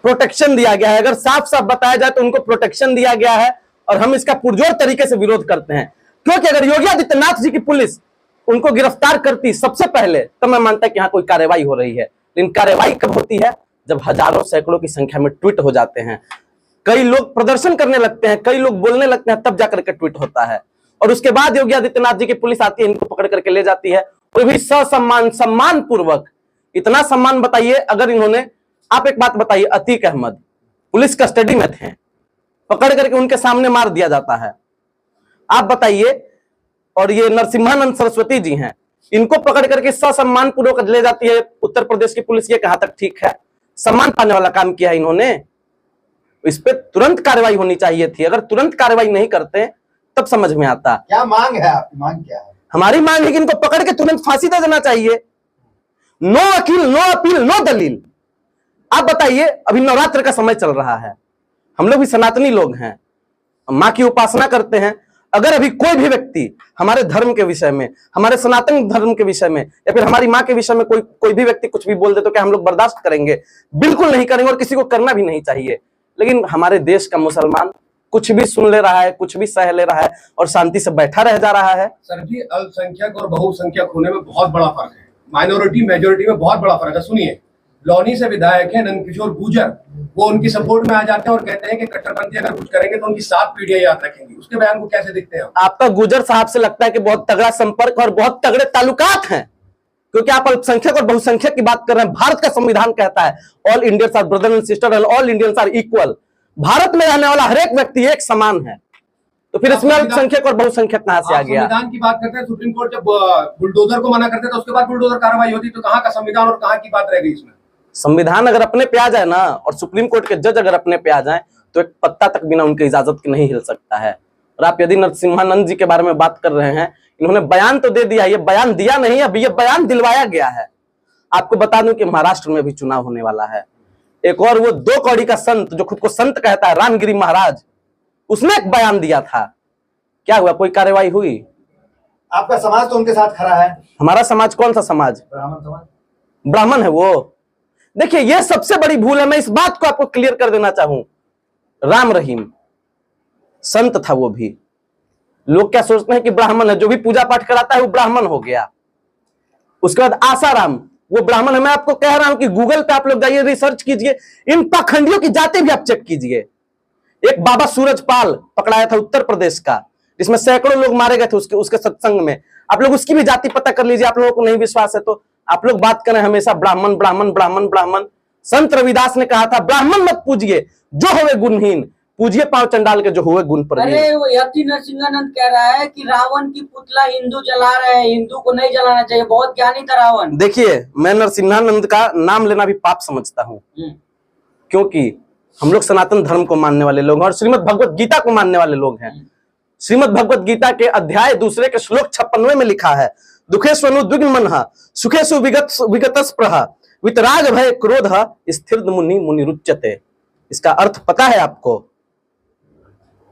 Protection दिया गया है। अगर साफ साफ बताया जाए तो उनको प्रोटेक्शन दिया गया है और हम इसका पुरजोर तरीके से विरोध करते हैं। क्योंकि अगर योगी आदित्यनाथ जी की पुलिस उनको गिरफ्तार करती सबसे पहले तो मैं मानता कि यहाँ कोई कार्रवाई हो रही है। लेकिन कार्रवाई कब होती है? जब हजारों सैकड़ों की संख्या में ट्वीट हो जाते हैं, कई लोग प्रदर्शन करने लगते हैं, कई लोग बोलने लगते हैं, तब जाकर के ट्वीट होता है। और उसके बाद योगी आदित्यनाथ जी की पुलिस आती है, इनको पकड़ करके ले जाती है, वो भी ससम्मान, सम्मान पूर्वक। इतना सम्मान बताइए, अगर इन्होंने, आप एक बात बताइए, अतीक अहमद पुलिस कस्टडी में थे, पकड़ करके उनके सामने मार दिया जाता है, आप बताइए। और ये नरसिम्हानंद सरस्वती जी हैं, इनको पकड़ करके ससम्मान पूर्वक ले जाती है उत्तर प्रदेश की पुलिस। ये कहां तक ठीक है? सम्मान पाने वाला काम किया है इन्होंने। इस पे तुरंत कार्रवाई होनी चाहिए थी। अगर तुरंत कार्रवाई नहीं करते तब समझ में आता। क्या मांग है आपकी? मांग क्या है? हमारी मांग है कि इनको पकड़ के तुरंत फांसी दे देना चाहिए। नो वकील, नो अपील, नो दलील। आप बताइए, अभी नवरात्र का समय चल रहा है, हम लोग भी सनातनी लोग हैं, मां की उपासना करते हैं। अगर अभी कोई भी व्यक्ति हमारे धर्म के विषय में, हमारे सनातन धर्म के विषय में या फिर हमारी मां के विषय में कोई भी व्यक्ति कुछ भी बोल दे तो क्या हम लोग बर्दाश्त करेंगे? बिल्कुल नहीं करेंगे, और किसी को करना भी नहीं चाहिए। लेकिन हमारे देश का मुसलमान कुछ भी सुन ले रहा है, कुछ भी सह ले रहा है और शांति से बैठा रह जा रहा है। सर जी, अल्पसंख्यक और बहुसंख्यक होने में बहुत बड़ा फर्क है, माइनॉरिटी मेजोरिटी में बहुत बड़ा फर्क है। सुनिए, लौनी से विधायक है नंदकिशोर गुर्जर, वो उनकी सपोर्ट में आ जाते हैं और कहते हैं कि कट्टरपंथी अगर कुछ करेंगे तो उनकी 7 पीढ़ियां याद रखेंगी। उसके बयान को कैसे देखते हैं आप? आपका गुर्जर साहब से लगता है कि बहुत तगड़ा संपर्क और बहुत तगड़े ताल्लुकात हैं, क्योंकि आप अल्पसंख्यक और बहुसंख्यक की बात कर रहे हैं। भारत का संविधान कहता है all Indians are brother and sister and all Indians are equal. Bharat में रहने वाला हर एक व्यक्ति एक समान है, तो फिर इसमें अल्पसंख्यक और बहुसंख्यक कहां से आ गया? संविधान की बात करते हैं, सुप्रीम कोर्ट जब बुलडोजर को मना करते थे उसके बाद बुलडोजर कार्रवाई होती, तो कहां का संविधान और कहां की बात रह गई इसमें? संविधान अगर अपने पे आ जाए ना, और सुप्रीम कोर्ट के जज अगर अपने पे आ जाए, तो एक पत्ता तक बिना उनकी इजाजत के नहीं हिल सकता है। और आप यदि नरसिम्हानंद जी के बारे में बात कर रहे हैं, इन्होंने बयान तो दे दिया, ये बयान दिया नहीं, अब ये बयान दिलवाया गया है। आपको बता दूं कि महाराष्ट्र में भी चुनाव होने वाला है। एक और वो 2 कौड़ी का संत जो खुद को संत कहता है, रामगिरी महाराज, उसने एक बयान दिया था। क्या हुआ? कोई कार्रवाई हुई? आपका समाज तो उनके साथ खड़ा है। हमारा समाज कौन सा समाज? ब्राह्मण समाज। ब्राह्मण है वो। देखिए, ये सबसे बड़ी भूल है। मैं इस बात को आपको क्लियर कर देना चाहूं, राम रहीम संत था वो भी। लोग क्या सोचते हैं कि ब्राह्मण है, जो भी पूजा पाठ कराता है वो ब्राह्मण हो गया। उसके बाद आसाराम, वो ब्राह्मण है। मैं आपको कह रहा हूं कि गूगल पे आप लोग जाइए, रिसर्च कीजिए, इन पाखंडियों की जाति भी आप चेक कीजिए। एक बाबा सूरजपाल पकड़ाया था उत्तर प्रदेश का, जिसमें सैकड़ों लोग मारे गए थे उसके सत्संग में। आप लोग उसकी भी जाति पता कर लीजिए। आप लोगों को नहीं विश्वास है तो आप लोग बात करें हमेशा ब्राह्मण ब्राह्मण ब्राह्मण ब्राह्मण। संत रविदास ने कहा था, ब्राह्मण मत पूजिए जो होवे गुणहीन, पूजिए पांव चंडाल के जो हुए गुण पर। अरे वो यति नरसिंहानंद कह रहा है कि रावण की पुतला हिंदू जला रहे हैं, हिंदू को नहीं जलाना चाहिए, बहुत ज्ञानी था रावण। देखिए, मैं नरसिंहानंद का नाम लेना भी पाप समझता हूँ, क्योंकि हम लोग सनातन धर्म को मानने वाले लोग हैं और श्रीमद् भगवत गीता को मानने वाले लोग हैं। श्रीमद् भगवत गीता के अध्याय 2 के श्लोक 56 में लिखा है, दुखेष्वनुद्विग्न मनः सुखेषु विगतस्पृहः वितराग भय क्रोधः स्थिर मुनि मुनिरुच्यते। इसका अर्थ पता है आपको?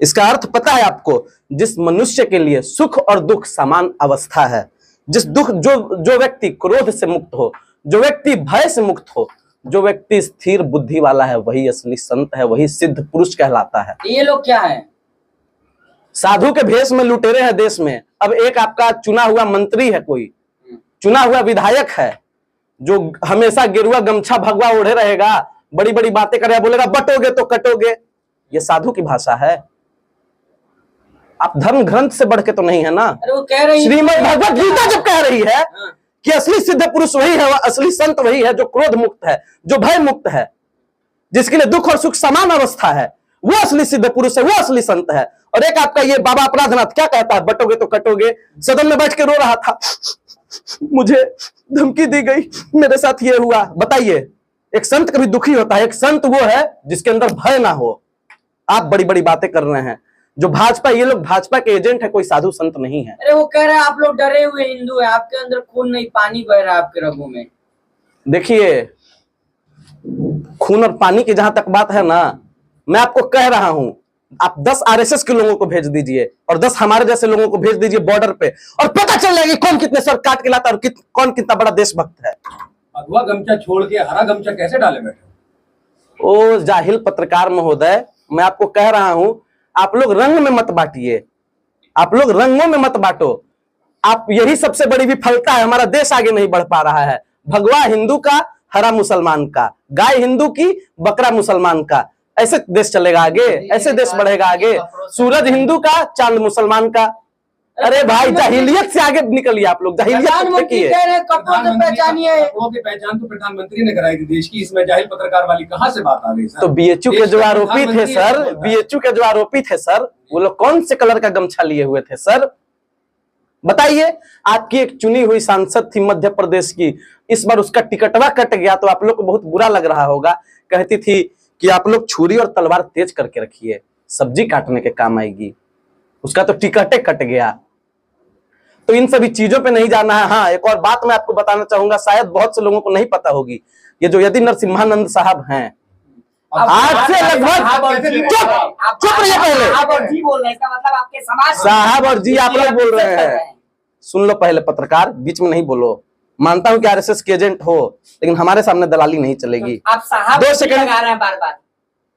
इसका अर्थ पता है आपको? जिस मनुष्य के लिए सुख और दुख समान अवस्था है, जिस दुख जो व्यक्ति क्रोध से मुक्त हो, जो व्यक्ति भय से मुक्त हो, जो व्यक्ति स्थिर बुद्धि वाला है, वही असली संत है, वही सिद्ध पुरुष कहलाता है। ये लोग क्या है? साधु के भेष में लुटेरे हैं देश में। अब एक आपका चुना हुआ मंत्री है, कोई चुना हुआ विधायक है, जो हमेशा गेरुआ गमछा भगवा ओढ़े रहेगा, बड़ी बड़ी बातें करेगा, बोलेगा बटोगे तो कटोगे। ये साधु की भाषा है? आप धर्म ग्रंथ से बढ़ के तो नहीं है ना। अरे वो कह रही श्रीमद् भगवत गीता जब कह रही है कि असली सिद्ध पुरुष वही है, असली संत वही है जो क्रोध मुक्त है, जो भय मुक्त है, जिसके लिए दुख और सुख समान अवस्था है, वो असली सिद्ध पुरुष है, वो असली संत है। और एक आपका ये बाबा अपराधनाथ क्या कहता है, बटोगे तो कटोगे। सदन में बैठ के रो रहा था, मुझे धमकी दी गई, मेरे साथ ये हुआ। बताइए, एक संत कभी दुखी होता है? एक संत वो है जिसके अंदर भय ना हो। आप बड़ी बड़ी बातें कर रहे हैं। जो भाजपा, ये लोग भाजपा के एजेंट है, कोई साधु संत नहीं है। अरे वो कह रहे हैं आप लोग डरे हुए हिंदू हैं, आपके अंदर खून नहीं पानी बह रहा है आपके रगों में। देखिए, खून और पानी की जहां तक बात है ना, मैं आपको कह रहा हूं, आप 10 आरएसएस के लोगों को भेज दीजिए और 10 हमारे जैसे लोगों को भेज दीजिए बॉर्डर पे, और पता चल जाएगी कौन कितने सर काट के लाता है और कौन कितना बड़ा देशभक्त है। भगवा गमछा छोड़ के हरा गमछा कैसे डाले बैठे? ओ जाहिल पत्रकार महोदय, मैं आपको कह रहा हूं, आप लोग रंग में मत बांटिए, आप लोग रंगों में मत बांटो। आप यही सबसे बड़ी विफलता है, हमारा देश आगे नहीं बढ़ पा रहा है। भगवा हिंदू का, हरा मुसलमान का, गाय हिंदू की, बकरा मुसलमान का, ऐसे देश चलेगा आगे, ऐसे देश बढ़ेगा आगे। सूरज हिंदू का, चांद मुसलमान का। अरे भाई, जाहिलियत से आगे निकलिए आप लोग, जाहिलियत से प्रधानमंत्री फेंकिए। कह रहे हैं कपड़ों से पहचानिए। कपड़ों की पहचान तो प्रधानमंत्री ने कराई थी देश की, इसमें जाहिल पत्रकार वाली कहाँ से बात आ गई सर? तो बीएचयू के जो आरोपी थे सर, बीएचयू के जो आरोपी थे सर, वो लोग कौन से कलर का गमछा लिए हुए थे सर? बताइए। आपकी एक चुनी हुई सांसद थी मध्य प्रदेश की, इस बार उसका टिकटवा कट गया तो आप लोग को बहुत बुरा लग रहा होगा। कहती थी कि आप लोग छुरी और तलवार तेज करके रखिए, सब्जी काटने के काम आएगी। उसका तो टिकटे कट गया। तो इन सभी चीजों पे नहीं जाना है। हाँ, एक और बात मैं आपको बताना चाहूंगा, शायद बहुत से लोगों को नहीं पता होगी। ये जो यदि नरसिम्हानंद साहब हैं, आज से लगभग चुप रहिए पहले। साहब और जी बोल रहे हैं, इसका मतलब आपके समाज साहब और जी आप लोग बोल रहे हैं। सुन लो पहले पत्रकार, बीच में नहीं बोलो। मानता हूं कि आरएसएस के एजेंट हो, लेकिन हमारे सामने दलाली नहीं चलेगी। आप साहब 2 सेकंड लगा रहे हैं बार बार।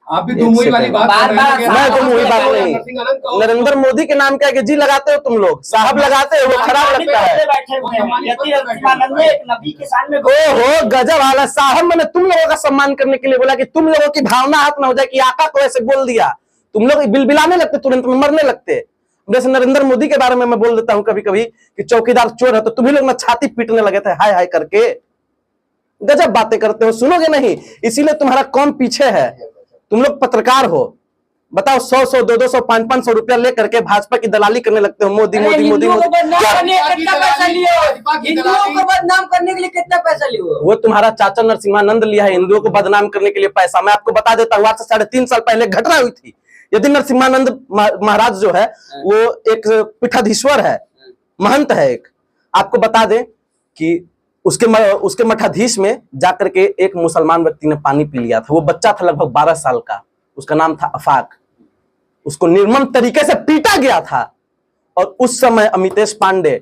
आप भी दो मुही वाली बात कर रहे हैं। मैं तो मुही बात नहीं। नरेंद्र मोदी के नाम क्या जी लगाते हो तुम लोग, साहब लगाते हो, वो खराब लगता है। बैठे हुए हैं, यदि नरसिम्हानंद ने एक नबी के सामने ओहो गजब वाला साहब, मैंने तुम लोगों का सम्मान करने के लिए बोला कि तुम लोगों की भावना हाथ में हो जाए कि आका को ऐसे बोल दिया, तुम लोग बिलबिलाने लगते, तुरंत में मरने लगते। जैसे नरेंद्र मोदी के बारे में मैं बोल देता हूं कभी कभी कि चौकीदार चोर है, तो तुम्ही लोग ना छाती पीटने लगे थे हाय हाय करके। गजब बातें करते हो, सुनोगे नहीं, इसीलिए तुम्हारा कौम पीछे है। तुम लोग पत्रकार हो, बताओ 100-100, 200-200, 500-500 रुपया लेकर के भाजपा की दलाली करने लगते हो। मोदी मोदी मोदी हिंदुओं को बदनाम मोदी। करने के लिए कितना पैसा लिए हो? हिंदुओं को बदनाम करने के लिए कितना पैसा लिए हो? वो तुम्हारा चाचा नरसिम्हानंद लिया है हिंदुओं को बदनाम करने के लिए पैसा। मैं आपको बता देता हूँ, आज से 3.5 साल पहले घटना हुई थी। यदि नरसिम्हानंद महाराज जो है वो एक पीठाधीश्वर है, महंत है एक। आपको बता दें कि उसके मठाधीश में जाकर के एक मुसलमान व्यक्ति ने पानी पी लिया था। वो बच्चा था लगभग 12 साल का, उसका नाम था अफाक। उसको निर्मम तरीके से पीटा गया था। और उस समय अमितेश पांडे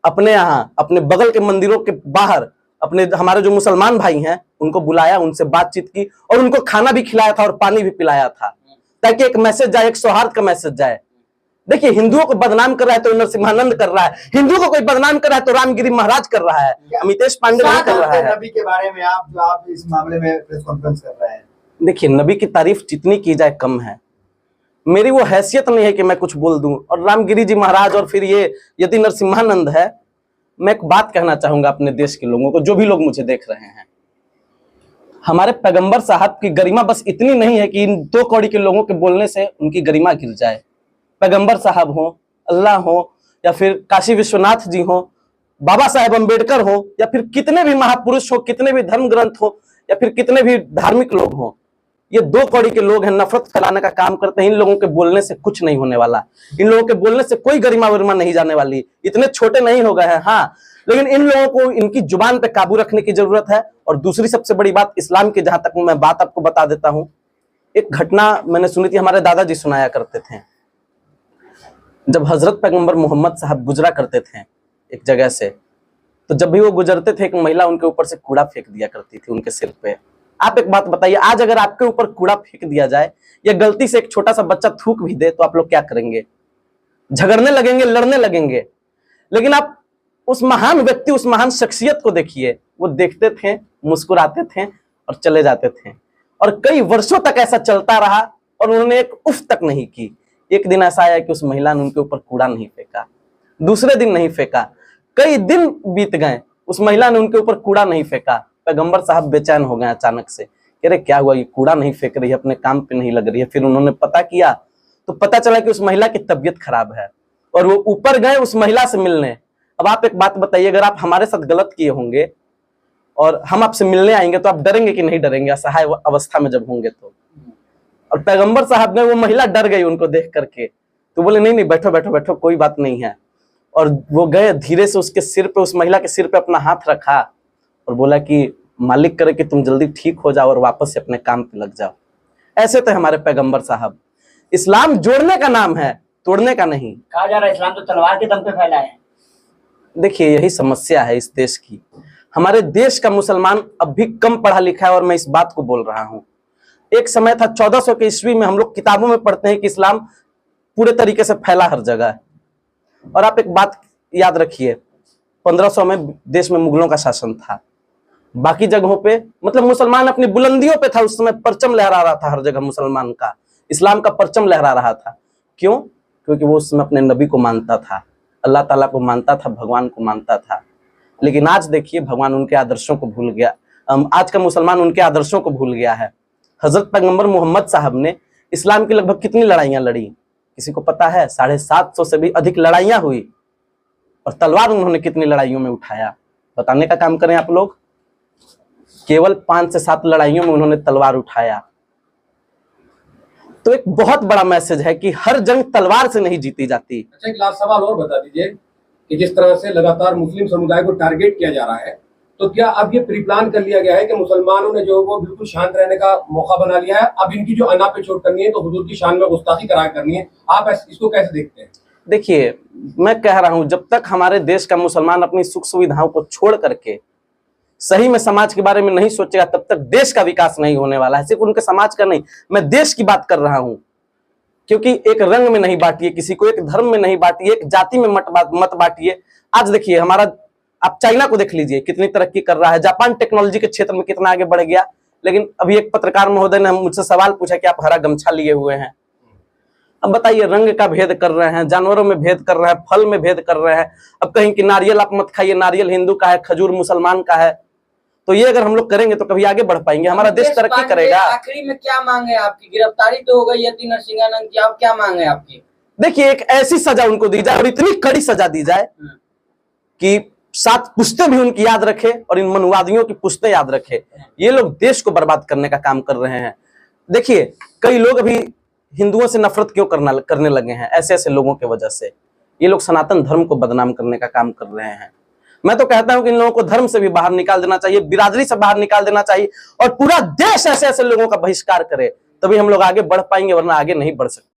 अपने यहाँ, अपने बगल के मंदिरों के बाहर, अपने हमारे जो मुसलमान भाई हैं उनको बुलाया, उनसे बातचीत की और उनको खाना भी खिलाया था और पानी भी पिलाया था, ताकि एक मैसेज जाए, एक सौहार्द का मैसेज जाए। देखिए, हिंदुओं को बदनाम कर रहा है तो नरसिम्हानंद कर रहा है, हिंदुओं को कोई बदनाम कर रहा है तो रामगिरी महाराज कर रहा है, अमितेश पांडे नहीं कर रहा है। नबी के बारे में आप इस मामले में प्रेस कॉन्फ्रेंस कर रहे हैं। देखिए, नबी की तारीफ जितनी की जाए कम है। मेरी वो हैसियत नहीं है कि मैं कुछ बोल दूं। और रामगिरी जी महाराज और फिर ये यदि नरसिम्हानंद है, मैं एक बात कहना चाहूंगा अपने देश के लोगों को, जो भी लोग मुझे देख रहे हैं। हमारे पैगंबर साहब की गरिमा बस इतनी नहीं है कि इन 2 कौड़ी के लोगों के बोलने से उनकी गरिमा गिर जाए। पैगंबर साहब हो, अल्लाह हो, या फिर काशी विश्वनाथ जी हो, बाबा साहेब अम्बेडकर हो, या फिर कितने भी महापुरुष हो, कितने भी धर्म ग्रंथ हो, या फिर कितने भी धार्मिक लोग हो, ये 2 कौड़ी के लोग हैं, नफरत फैलाने का काम करते हैं। इन लोगों के बोलने से कुछ नहीं होने वाला, इन लोगों के बोलने से कोई गरिमा वरिमा नहीं जाने वाली। इतने छोटे नहीं हो गए हैं, हाँ, लेकिन इन लोगों को इनकी जुबान पे काबू रखने की जरूरत है। और दूसरी सबसे बड़ी बात इस्लाम की, जहां तक मैं बात आपको बता देता हूं, एक घटना मैंने सुनी थी, हमारे दादाजी सुनाया करते थे। जब हजरत पैगंबर मोहम्मद साहब गुजरा करते थे एक जगह से, तो जब भी वो गुजरते थे एक महिला उनके ऊपर से कूड़ा फेंक दिया करती थी उनके सिर पे। आप एक बात बताइए, आज अगर आपके ऊपर कूड़ा फेंक दिया जाए या गलती से एक छोटा सा बच्चा थूक भी दे, तो आप लोग क्या करेंगे? झगड़ने लगेंगे, लड़ने लगेंगे। लेकिन आप उस महान व्यक्ति, उस महान शख्सियत को देखिए, वो देखते थे, मुस्कुराते थे और चले जाते थे। और कई वर्षों तक ऐसा चलता रहा और उन्होंने एक उफ तक नहीं की। एक दिन ऐसा आया कि उस महिला ने उनके ऊपर कूड़ा नहीं फेंका, दूसरे दिन नहीं फेंका, कई दिन बीत गए, उस महिला ने उनके ऊपर कूड़ा नहीं फेंका। पैगंबर साहब बेचैन हो गए अचानक से, कह रहे क्या हुआ, ये कूड़ा नहीं फेंक रही है, अपने काम पे नहीं लग रही है। फिर उन्होंने पता किया तो पता चला कि उस महिला की तबीयत खराब है और वो ऊपर गए उस महिला से मिलने। अब आप एक बात बताइए, अगर आप हमारे साथ गलत किए होंगे और हम आपसे मिलने आएंगे तो आप डरेंगे कि नहीं डरेंगे, असहाय अवस्था में जब होंगे तो? और पैगंबर साहब ने, वो महिला डर गई उनको देख करके, तो बोले नहीं नहीं बैठो बैठो बैठो, कोई बात नहीं है। और वो गए, धीरे से उसके सिर पे, उस महिला के सिर पे अपना हाथ रखा और बोला कि मालिक करे कि तुम जल्दी ठीक हो जाओ और वापस से अपने काम पे लग जाओ। ऐसे थे हमारे पैगंबर साहब। इस्लाम जोड़ने का नाम है, तोड़ने का नहीं। कहा जा रहा है इस्लाम तो तलवार के दम पे फैला है। देखिए, यही समस्या है इस देश की। हमारे देश का मुसलमान अब भी कम पढ़ा लिखा है और मैं इस बात को बोल रहा हूं। एक समय था 1400 के ईस्वी में, हम लोग किताबों में पढ़ते हैं कि इस्लाम पूरे तरीके से फैला हर जगह। और आप एक बात याद रखिए, 1500 में देश में मुगलों का शासन था, बाकी जगहों पे मतलब मुसलमान अपनी बुलंदियों पे था, उस समय परचम लहरा रहा था हर जगह मुसलमान का, इस्लाम का परचम लहरा रहा था। क्यों? क्योंकि वो उस समय अपने नबी को मानता था, अल्लाह ताला को मानता था, भगवान को मानता था। लेकिन आज देखिए भगवान उनके आदर्शों को भूल गया, आज का मुसलमान उनके आदर्शों को भूल गया है। हजरत पैगंबर मोहम्मद साहब ने इस्लाम की लगभग कितनी लड़ाइयां लड़ी, किसी को पता है? 750 से भी अधिक लड़ाइयां हुई। और तलवार उन्होंने कितनी लड़ाइयों में उठाया, बताने का काम करें आप लोग। केवल 5 से 7 लड़ाइयों में उन्होंने तलवार उठाया। तो एक बहुत बड़ा मैसेज है कि हर जंग तलवार से नहीं जीती जाती। अच्छा, एक लास्ट सवाल और बता दीजिए कि जिस तरह से लगातार मुस्लिम समुदाय को टारगेट किया जा रहा है, तो क्या अब ये प्री प्लान कर लिया गया है कि मुसलमानों ने जो वो बिल्कुल शांत रहने का मौका बना लिया है, अब इनकी जो अना पे चोट करनी है तो हुजूर की शान में गुस्ताखी करा करनी है? आप इसको कैसे देखते हैं? देखिए, मैं कह रहा हूं जब तक हमारे देश का मुसलमान अपनी सुख सुविधाओं को छोड़ करके सही में समाज के बारे में नहीं सोचेगा, तब तक देश का विकास नहीं होने वाला है। सिर्फ उनके समाज का नहीं, मैं देश की बात कर रहा हूं। क्योंकि एक रंग में नहीं बांटिए किसी को, एक धर्म में नहीं बांटिए, एक जाति में मत बांटिए। आज देखिए हमारा, आप चाइना को देख लीजिए कितनी तरक्की कर रहा है, जापान टेक्नोलॉजी के क्षेत्र में कितना आगे बढ़ गया। लेकिन अभी एक पत्रकार महोदय ने मुझसे सवाल पूछा कि आप हरा गमछा लिए हुए हैं। अब बताइए, रंग का भेद कर रहे हैं, जानवरों में भेद कर रहे हैं, फल में भेद कर रहे हैं। अब कहीं कि नारियल आप मत खाइए, नारियल हिंदू का है, खजूर मुसलमान का है। तो ये अगर हम लोग करेंगे तो कभी आगे बढ़ पाएंगे, हमारा देश तरक्की करेगा। आखिरी में क्या मांगे आपकी? गिरफ्तारी तो हो गई यति नरसिंहानंद की, अब क्या मांगे आपकी? देखिए, एक ऐसी सजा उनको दी जाए और इतनी कड़ी सजा दी जाए कि 7 पुश्तें भी उनकी याद रखे और इन मनुवादियों की पुश्तें याद रखे। ये लोग देश को बर्बाद करने का काम कर रहे हैं। देखिए, कई लोग अभी हिंदुओं से नफरत क्यों करने लगे हैं? ऐसे ऐसे लोगों की वजह से। ये लोग सनातन धर्म को बदनाम करने का काम कर रहे हैं। मैं तो कहता हूं कि इन लोगों को धर्म से भी बाहर निकाल देना चाहिए, बिरादरी से बाहर निकाल देना चाहिए और पूरा देश ऐसे ऐसे लोगों का बहिष्कार करे, तभी हम लोग आगे बढ़ पाएंगे, वरना आगे नहीं बढ़ सकते।